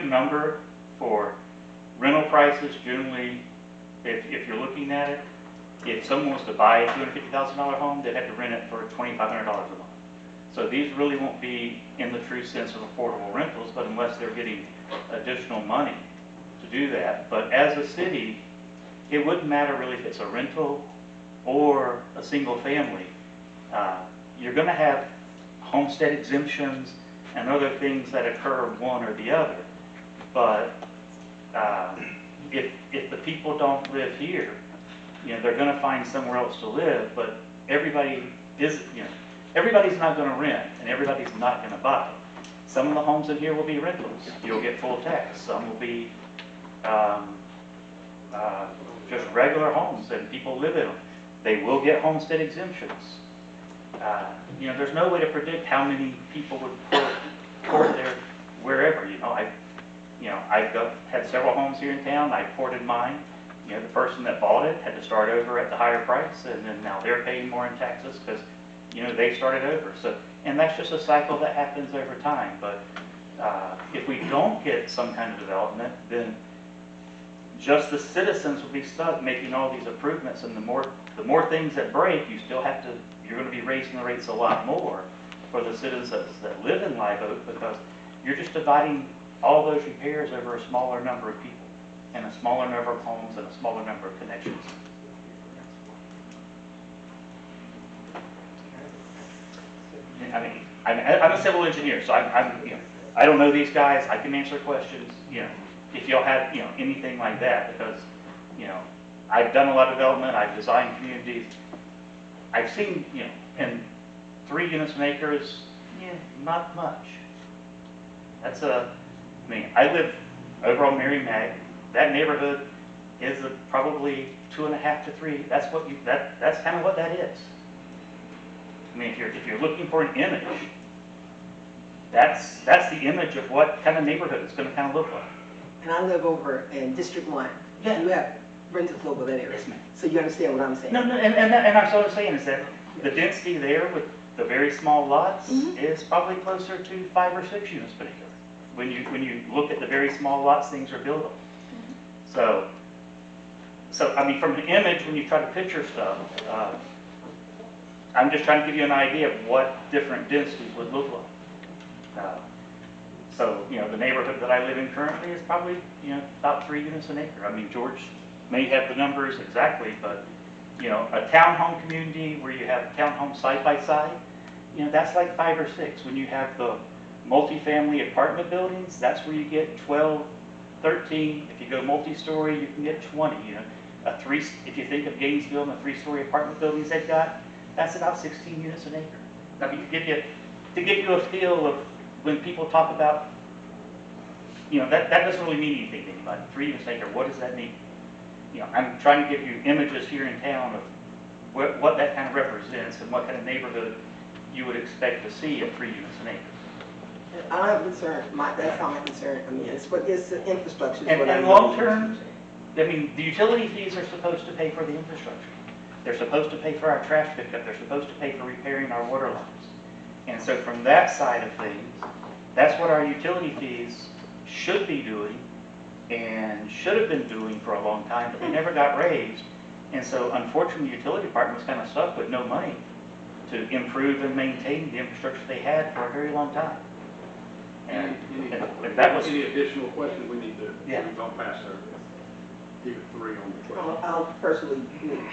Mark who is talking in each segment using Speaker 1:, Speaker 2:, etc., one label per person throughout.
Speaker 1: number for rental prices generally, if you're looking at it, if someone was to buy a $250,000 home, they'd have to rent it for $2,500 a month. So these really won't be in the true sense of affordable rentals, but unless they're getting additional money to do that. But as a city, it wouldn't matter really if it's a rental or a single family. You're going to have homestead exemptions and other things that occur one or the other. But if the people don't live here, they're going to find somewhere else to live. But everybody is, everybody's not going to rent, and everybody's not going to buy. Some of the homes in here will be rentals. You'll get full tax. Some will be just regular homes, and people live in them. They will get homestead exemptions. There's no way to predict how many people would port there wherever. I've had several homes here in town. I ported mine. The person that bought it had to start over at the higher price, and then now they're paying more in taxes because they started over. So, and that's just a cycle that happens over time. But if we don't get some kind of development, then just the citizens will be stuck making all these improvements, and the more things that break, you're going to be raising the rates a lot more for the citizens that live in Live Oak, because you're just dividing all those repairs over a smaller number of people and a smaller number of homes and a smaller number of connections. I mean, I'm a civil engineer, so I don't know these guys. I can answer questions. If y'all have anything like that, because I've done a lot of development. I've designed communities. I've seen in 3 units an acre is not much. That's I live over on Mary Mag. That neighborhood is probably 2.5 to 3. That's kind of what that is. If you're looking for an image, that's the image of what kind of neighborhood it's going to kind of look like.
Speaker 2: And I live over in District 1.
Speaker 1: Yeah.
Speaker 2: You have rentals over that area.
Speaker 1: Yes, ma'am.
Speaker 2: So you understand what I'm saying?
Speaker 1: No, and that's what I'm saying is that the density there with the very small lots is probably closer to 5 or 6 units per acre. When you look at the very small lots things are built on. So from an image, when you try to picture stuff, I'm just trying to give you an idea of what different densities would look like. The neighborhood that I live in currently is probably, about 3 units an acre. George may have the numbers exactly, but, a townhome community where you have townhomes side by side, that's like 5 or 6. When you have the multifamily apartment buildings, that's where you get 12, 13. If you go multi-story, you can get 20. If you think of Gainesville and the 3-story apartment buildings they've got, that's about 16 units an acre. To give you a feel of when people talk about, that doesn't really mean anything to anybody. 3 units an acre, what does that mean? I'm trying to give you images here in town of what that kind of represents and what kind of neighborhood you would expect to see at 3 units an acre.
Speaker 2: I don't have a concern. That's not my concern. It's the infrastructure.
Speaker 1: And long term, the utility fees are supposed to pay for the infrastructure. They're supposed to pay for our trash pickup. They're supposed to pay for repairing our water lines. And so from that side of things, that's what our utility fees should be doing and should have been doing for a long time, but they never got raised. And so unfortunately, the utility department was kind of stuck with no money to improve and maintain the infrastructure they had for a very long time. And that was
Speaker 3: any additional questions we need to go past there. Give it 3 on the question.
Speaker 2: I'll personally.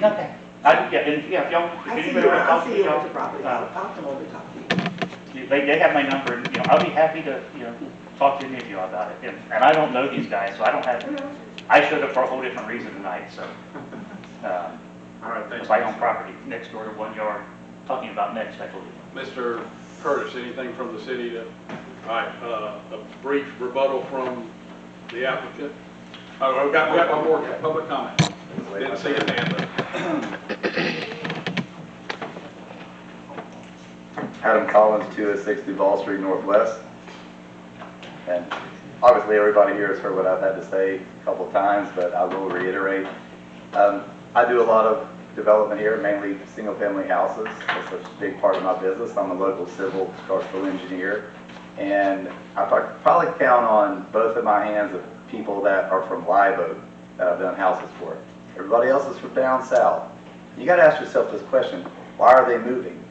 Speaker 1: Okay. If y'all, if anybody wants to talk to y'all,
Speaker 2: I'll come over and talk to you.
Speaker 1: They have my number, and I'll be happy to talk to any of you about it. And I don't know these guys, so I don't have. I showed up for a whole different reason tonight, so.
Speaker 3: All right, thanks.
Speaker 1: I own property next door to 1 yard. Talking about next, I believe.
Speaker 3: Mr. Curtis, anything from the city? All right, a brief rebuttal from the applicant. Oh, we got one more public comment. Didn't see a hand up.
Speaker 4: Adam Collins, 206 Duval Street Northwest. And obviously everybody here has heard what I've had to say a couple times, but I will reiterate. I do a lot of development here, mainly single family houses. It's a big part of my business. I'm a local civil structural engineer. And I probably count on both of my hands of people that are from Live Oak that I've done houses for. Everybody else is from down south. You got to ask yourself this question: why are they moving?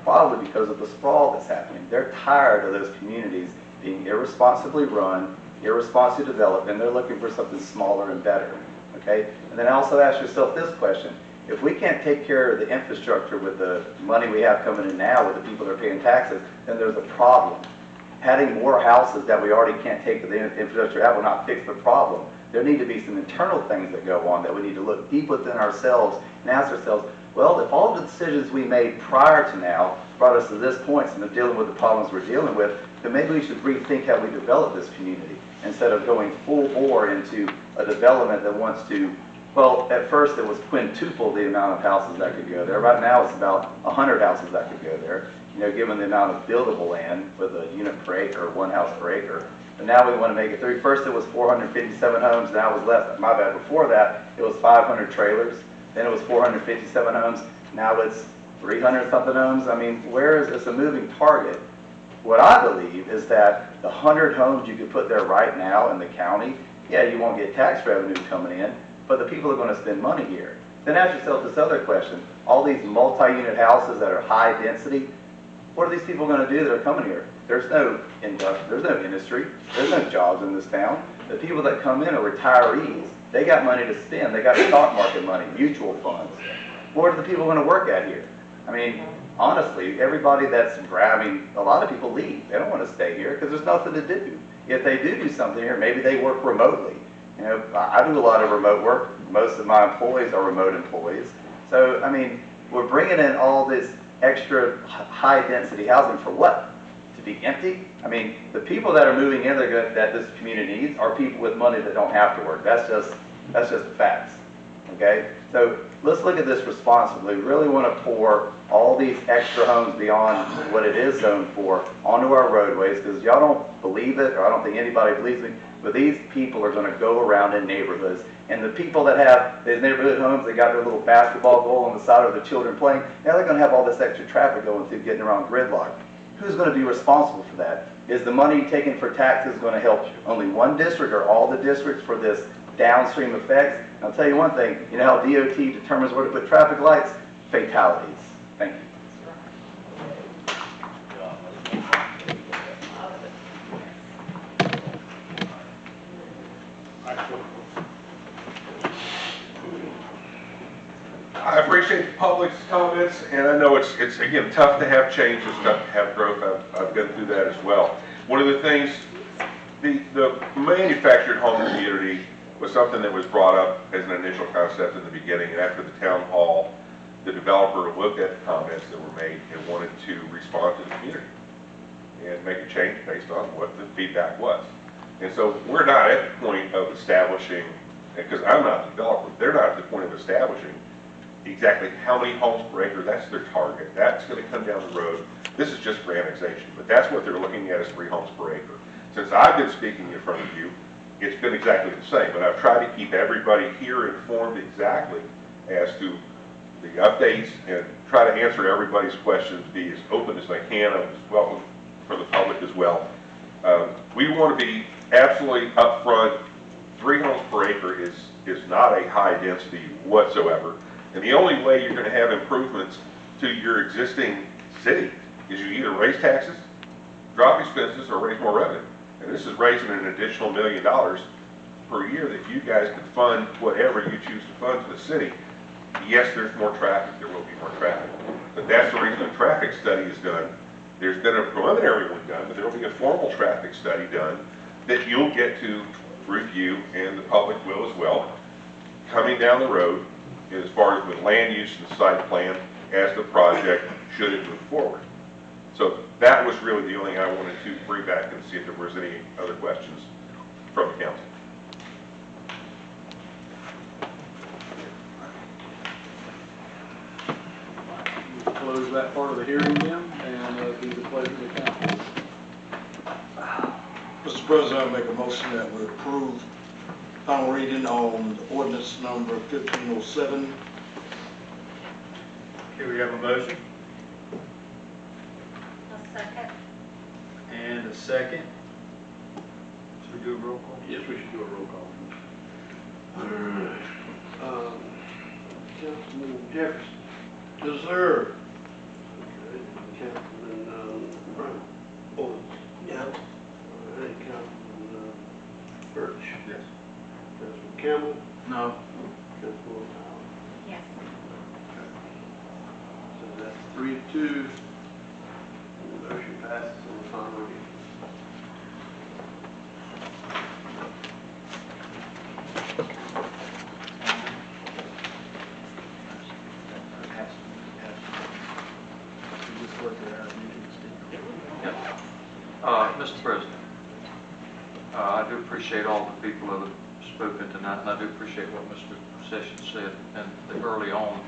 Speaker 4: Probably because of the sprawl that's happening. They're tired of those communities being irresponsibly run, irresponsibly developed, and they're looking for something smaller and better. Okay? And then also ask yourself this question: if we can't take care of the infrastructure with the money we have coming in now, with the people that are paying taxes, then there's a problem. Adding more houses that we already can't take the infrastructure out will not fix the problem. There need to be some internal things that go on that we need to look deep within ourselves and ask ourselves, well, if all the decisions we made prior to now brought us to this point and dealing with the problems we're dealing with, then maybe we should rethink how we develop this community instead of going full bore into a development that wants to, well, at first it was quintuple the amount of houses that could go there. Right now it's about 100 houses that could go there, you know, given the amount of buildable land with a unit per acre, one house per acre. But now we want to make it 3. First it was 457 homes, now it was less. My bad, before that it was 500 trailers, then it was 457 homes, now it's 300 something homes. I mean, where is this a moving target? What I believe is that the 100 homes you could put there right now in the county, yeah, you won't get tax revenue coming in, but the people are going to spend money here. Then ask yourself this other question: all these multi-unit houses that are high density, what are these people going to do that are coming here? There's no industry, there's no jobs in this town. The people that come in are retirees. They got money to spend, they got stock market money, mutual funds. Where are the people going to work at here? I mean, honestly, everybody that's grabbing, a lot of people leave. They don't want to stay here because there's nothing to do. If they do something here, maybe they work remotely. You know, I do a lot of remote work. Most of my employees are remote employees. So, I mean, we're bringing in all this extra high-density housing for what? To be empty? I mean, the people that are moving in that this community needs are people with money that don't have to work. That's just the facts. Okay? So let's look at this responsibly. We really want to pour all these extra homes beyond what it is zoned for onto our roadways, because y'all don't believe it, or I don't think anybody believes me, but these people are going to go around in neighborhoods, and the people that have these neighborhood homes, they got their little basketball goal on the side of the children playing, now they're going to have all this extra traffic going through, getting around gridlock. Who's going to be responsible for that? Is the money taken for taxes going to help only one district or all the districts for this downstream effects? And I'll tell you one thing, you know how DOT determines where to put traffic lights? Fatalities. Thank you.
Speaker 5: I appreciate the public's comments, and I know it's again tough to have change, it's tough to have growth. I've been through that as well. One of the things, the manufactured home community was something that was brought up as an initial concept in the beginning, and after the town hall, the developer looked at the comments that were made and wanted to respond to the community and make a change based on what the feedback was. And so we're not at the point of establishing, because I'm not the developer, they're not at the point of establishing exactly how many homes per acre. That's their target. That's going to come down the road. This is just for annexation, but that's what they're looking at is 3 homes per acre. Since I've been speaking in front of you, it's been exactly the same, but I've tried to keep everybody here informed exactly as to the updates and try to answer everybody's questions, be as open as I can. I'm welcome for the public as well. We want to be absolutely upfront. 3 homes per acre is not a high density whatsoever. And the only way you're going to have improvements to your existing city is you either raise taxes, drop expenses, or raise more revenue. And this is raising an additional $1 million per year that you guys can fund whatever you choose to fund to the city. Yes, there's more traffic. There will be more traffic. But that's the reason the traffic study is done. There's been a preliminary one done, but there will be a formal traffic study done that you'll get to review, and the public will as well, coming down the road as far as with land use and site plan as the project should it move forward. So that was really the only thing I wanted to bring back and see if there was any other questions from the council.
Speaker 3: We'll close that part of the hearing then, and do the pleasure of the council.
Speaker 6: Mr. President, I make a motion that we approve final reading on ordinance number 1507.
Speaker 7: Okay, we have a motion
Speaker 8: A second.
Speaker 7: and a second. Should we do a roll call?
Speaker 3: Yes, we should do a roll call.
Speaker 8: All right. Councilman Jefferson.
Speaker 6: Yes, sir.
Speaker 8: Okay. Councilman Brown. Owens.
Speaker 2: No.
Speaker 8: All right. Councilman Birch.
Speaker 5: Yes.
Speaker 8: Councilman Campbell.
Speaker 6: No.
Speaker 8: Councilman Howard.
Speaker 9: Yes.
Speaker 8: So that's 3-2. And the motion passes on the final reading.
Speaker 10: Mr. President, I do appreciate all the people that have spoken tonight, and I do appreciate what Mr. Sessions said, and that early on,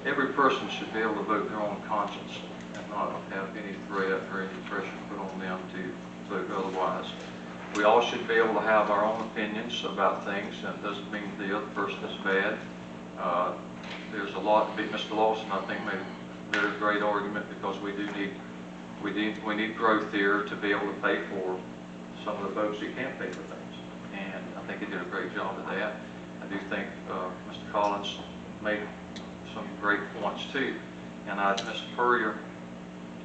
Speaker 10: every person should be able to vote their own conscience and not have any threat or any pressure put on them to vote otherwise. We all should be able to have our own opinions about things, and it doesn't mean the other person is bad. There's a lot to be, Mr. Lawson, I think, made a very great argument, because we need growth here to be able to pay for some of the folks who can't pay for things. And I think he did a great job of that. I do think Mr. Collins made some great points too. And Mr. Purrier,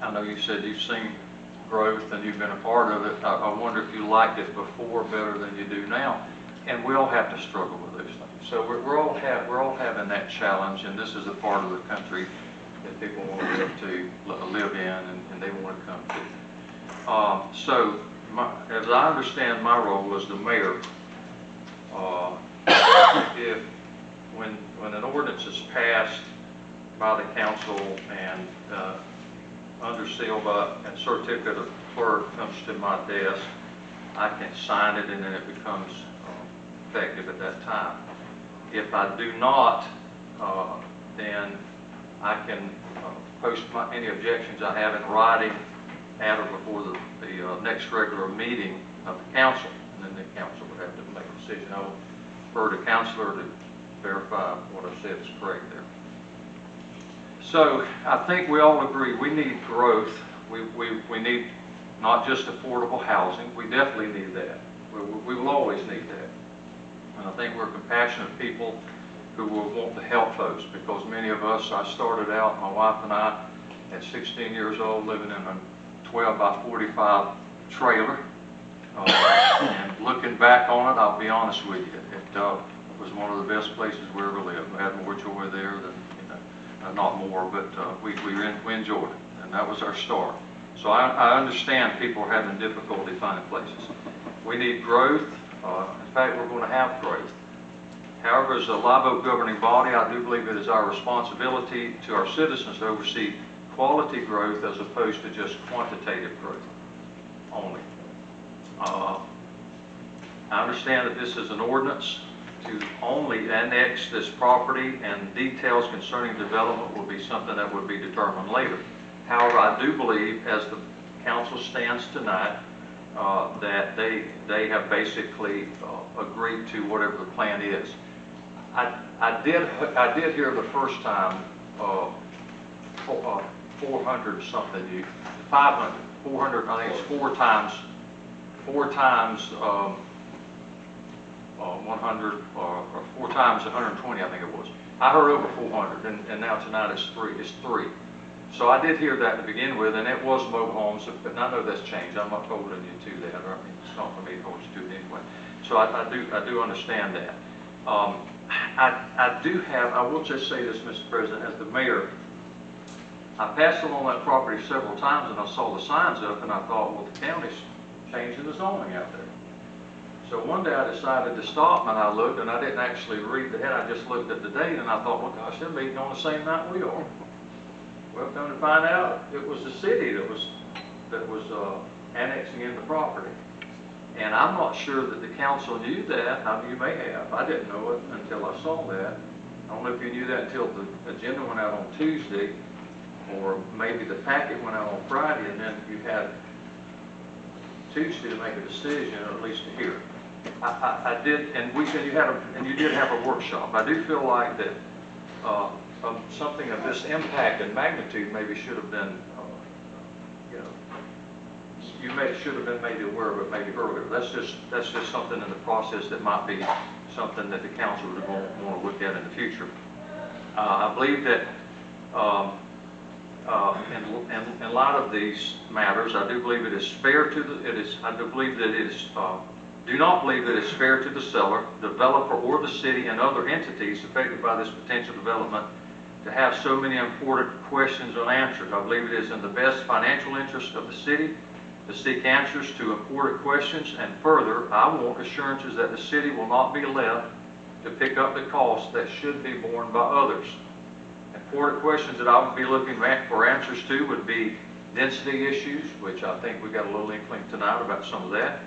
Speaker 10: I know you said you've seen growth and you've been a part of it. I wonder if you liked it before better than you do now. And we all have to struggle with those things. So we're all having that challenge, and this is a part of the country that people want to live in, and they want to come to. So, as I understand my role as the mayor, if when an ordinance is passed by the council and under seal and certificate of clerk comes to my desk, I can sign it and then it becomes effective at that time. If I do not, then I can post any objections I have in writing at or before the next regular meeting of the council, and then the council would have to make a decision. I will refer to councilor to verify what I said is correct there. So I think we all agree we need growth. We need not just affordable housing. We definitely need that. We will always need that. And I think we're compassionate people who will want to help folks, because many of us, I started out, my wife and I, at 16 years old, living in a 12 by 45 trailer. And looking back on it, I'll be honest with you, it was one of the best places we ever lived. We had more joy there than, not more, but we enjoyed it, and that was our start. So I understand people are having difficulty finding places. We need growth. In fact, we're going to have growth. However, as a live oak governing body, I do believe it is our responsibility to our citizens to oversee quality growth as opposed to just quantitative growth only. I understand that this is an ordinance to only annex this property, and details concerning development will be something that would be determined later. However, I do believe, as the council stands tonight, that they have basically agreed to whatever the plan is. I did hear the first time 400 something, 500, 400. I think it's four times 100 or 4 times 120. I think it was. I heard over 400, and now tonight it's three. So I did hear that to begin with, and it was mobile homes, but I know that's changed. I'm not holding you to that. I mean, it's not for me to hold you to it anyway. So I do understand that. I will just say this, Mr. President, as the mayor, I passed along that property several times and I saw the signs up and I thought, well, the county's changing the zoning out there. So one day I decided to stop and I looked, and I didn't actually read the head, I just looked at the date and I thought, well, gosh, they're meeting on the same night we are. Well, come to find out, it was the city that was annexing in the property. And I'm not sure that the council knew that. I mean, you may have. I didn't know it until I saw that. I don't know if you knew that until the agenda went out on Tuesday, or maybe the packet went out on Friday, and then you had Tuesday to make a decision, or at least to hear. I did, and you did have a workshop. I do feel like that something of this impact and magnitude maybe should have been, should have been made aware of it maybe earlier. That's just something in the process that might be something that the council would want to look at in the future. I believe that in a lot of these matters, I do believe it is fair to do not believe that it's fair to the seller, developer, or the city and other entities affected by this potential development to have so many important questions unanswered. I believe it is in the best financial interest of the city to seek answers to important questions, and further, I want assurances that the city will not be left to pick up the costs that should be borne by others. Important questions that I would be looking for answers to would be density issues, which I think we got a little inkling tonight about some of that.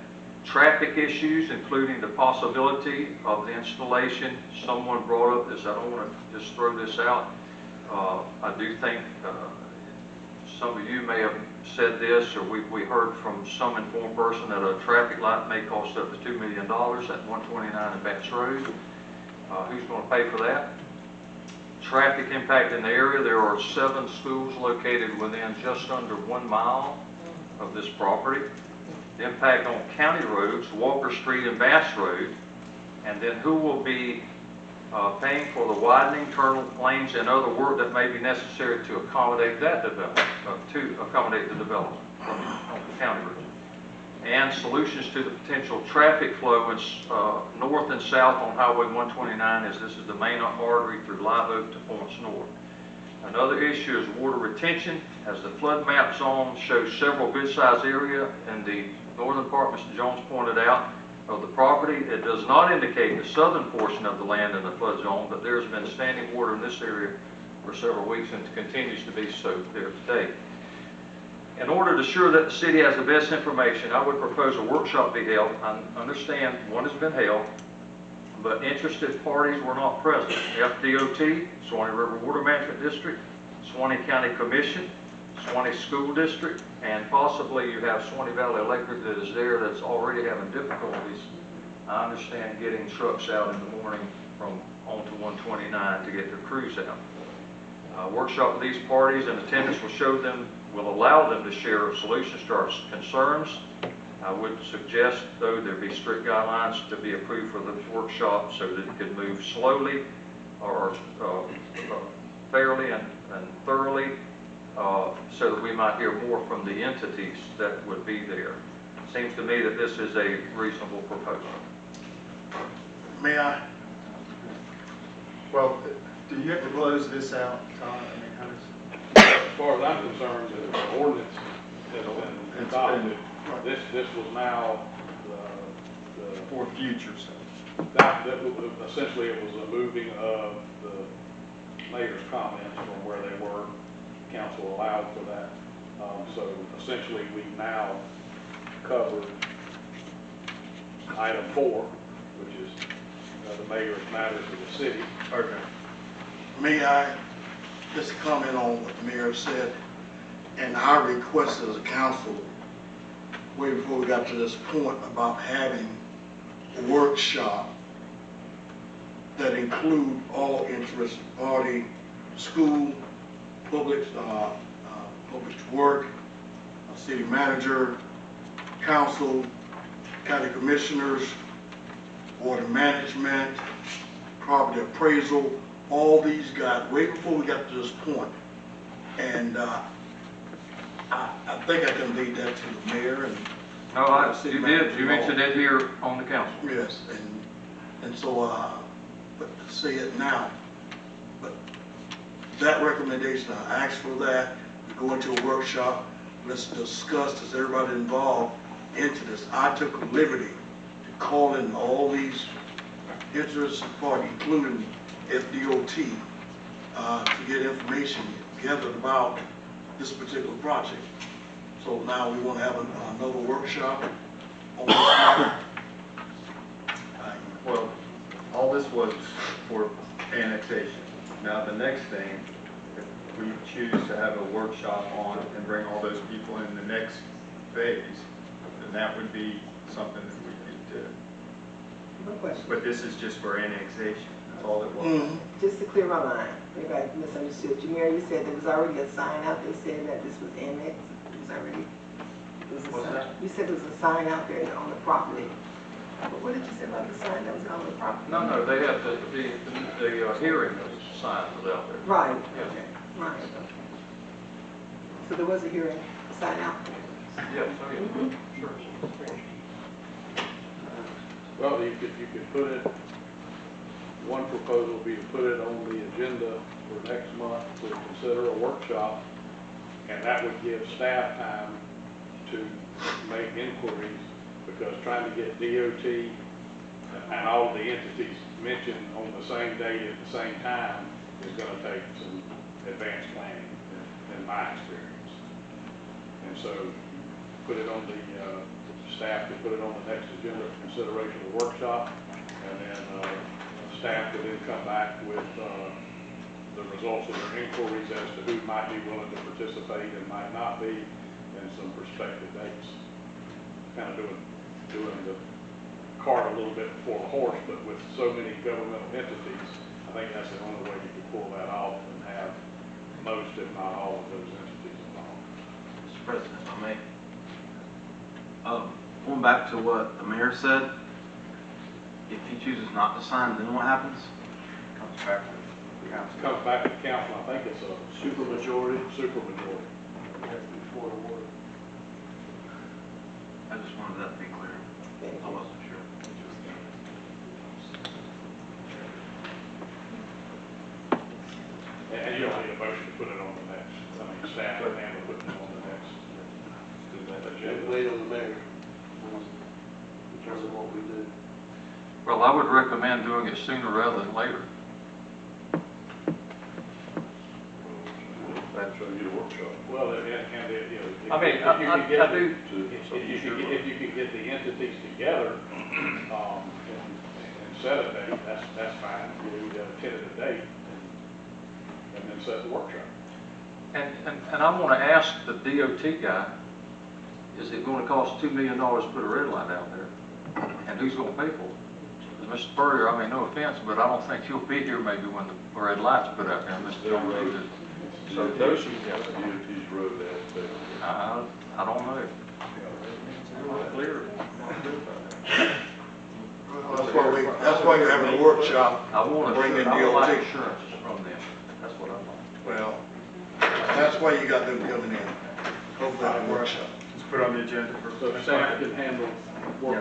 Speaker 10: Traffic issues, including the possibility of the installation. Someone brought up this, I don't want to just throw this out. I do think some of you may have said this, or we heard from some informed person that a traffic light may cost up to $2 million at 129 in Bass Road. Who's going to pay for that? Traffic impact in the area. There are 7 schools located within just under 1 mile of this property. The impact on county roads, Walker Street and Bass Road, and then who will be paying for the widening, turn lanes, and other work that may be necessary to accommodate that development, the development on the county roads. And solutions to the potential traffic flow in, north and south on Highway 129, as this is the main artery through Live Oak to Points North. Another issue is water retention, as the flood map zone shows several good-sized area in the northern part, Mr. Jones pointed out, of the property. It does not indicate the southern portion of the land in the flood zone, but there's been standing water in this area for several weeks and continues to be so there today. In order to ensure that the city has the best information, I would propose a workshop be held. I understand one has been held, but interested parties were not present. FDOT, Suwannee River Water Management District, Suwannee County Commission, Suwannee School District, and possibly you have Suwannee Valley Electric that is there that's already having difficulties, I understand, getting trucks out in the morning from onto 129 to get their crews out. Workshop with these parties and attendance will allow them to share solutions to our concerns. I would suggest, though, there be strict guidelines to be approved for the workshop so that it could move slowly or fairly and thoroughly, so that we might hear more from the entities that would be there. It seems to me that this is a reasonable proposal.
Speaker 6: May I?
Speaker 7: Well, do you have to close this out, Todd? I mean, how does?
Speaker 3: As far as I'm concerned, the ordinance has been adopted. This was now the
Speaker 7: For future stuff.
Speaker 3: that essentially it was a moving of the mayor's comments from where they were. Council allowed for that. So essentially we've now covered item 4, which is the mayor's matters of the city.
Speaker 7: Okay.
Speaker 6: May I just comment on what the mayor said? And our request as a council, way before we got to this point, about having a workshop that include all interested party, school, public work, city manager, council, county commissioners, water management, property appraisal, all these guys, way before we got to this point. And I think I can lead that to the mayor and.
Speaker 10: No, you did. You mentioned it here on the council.
Speaker 6: Yes, and so, but to say it now, but that recommendation, I asked for that, we go into a workshop, let's discuss, does everybody involved into this? I took a liberty to call in all these interested parties, including FDOT, to get information gathered about this particular project. So now we want to have another workshop on this matter.
Speaker 7: Well, all this was for annexation. Now, the next thing, if we choose to have a workshop on and bring all those people in the next phase, then that would be something that we could do.
Speaker 2: No question.
Speaker 7: But this is just for annexation, that's all it was.
Speaker 2: Just to clear my mind, everybody misunderstood. Jameer, you said there was already a sign out there saying that this was annexed. It was was a
Speaker 10: What's
Speaker 2: sign,
Speaker 10: that?
Speaker 2: you said there was a sign out there on the property. But what did you say about the sign that was on the property?
Speaker 10: No, they have the hearing sign was out there.
Speaker 2: Right,
Speaker 10: Yeah.
Speaker 2: okay, right. So there was a hearing sign out there.
Speaker 10: Yes, oh yeah, sure.
Speaker 3: Well, you could put it, one proposal would be to put it on the agenda for next month to consider a workshop, and that would give staff time to make inquiries, because trying to get DOT and all of the entities mentioned on the same day at the same time is gonna take some advanced planning, in my experience. And so, put it on the, staff could put it on the next agenda for consideration of the workshop, and then, staff could then come back with, the results of their inquiries as to who might be willing to participate and might not be, and some prospective dates. Kind of doing the cart a little bit before the horse, but with so many governmental entities, I think that's the only way you could pull that off and have most, if not all, of those entities involved.
Speaker 8: Mr. President, if I may. Going back to what the mayor said, if he chooses not to sign, then what happens?
Speaker 7: Comes back to the council.
Speaker 3: Comes back to the council, I think it's a
Speaker 6: Supermajority.
Speaker 3: supermajority.
Speaker 6: Before the word.
Speaker 8: I just wanted that to be clear.
Speaker 2: Thank
Speaker 8: I
Speaker 2: you.
Speaker 8: wasn't sure.
Speaker 3: And you don't need a motion to put it on the next, I mean, staff can handle putting it on the next agenda.
Speaker 6: Wait on the mayor. In terms of what we do.
Speaker 10: Well, I would recommend doing it sooner rather than later.
Speaker 5: That's why you get a workshop.
Speaker 3: Well, and, you know.
Speaker 10: I mean,
Speaker 3: if you could get
Speaker 10: I
Speaker 3: the-
Speaker 10: do.
Speaker 3: If you could get the entities together, and set a date, that's fine. We would have a tentative date, and then set the workshop.
Speaker 10: And I want to ask the DOT guy, is it going to cost $2 million to put a red light out there? And who's going to pay for it? Mr. Spurrier, I mean, no offense, but I don't think you'll be here maybe when the red light's put out there, Mr. Jones.
Speaker 5: So those are DOT's road aspect.
Speaker 10: I don't know. Clear.
Speaker 6: That's why you're having a workshop.
Speaker 10: I want
Speaker 6: Bring in
Speaker 10: I would like
Speaker 6: DOT.
Speaker 10: assurance from them. That's what I want.
Speaker 6: Well, that's why you got them coming in. Hopefully, at a workshop.
Speaker 7: Let's put on the agenda for.
Speaker 3: So staff can handle working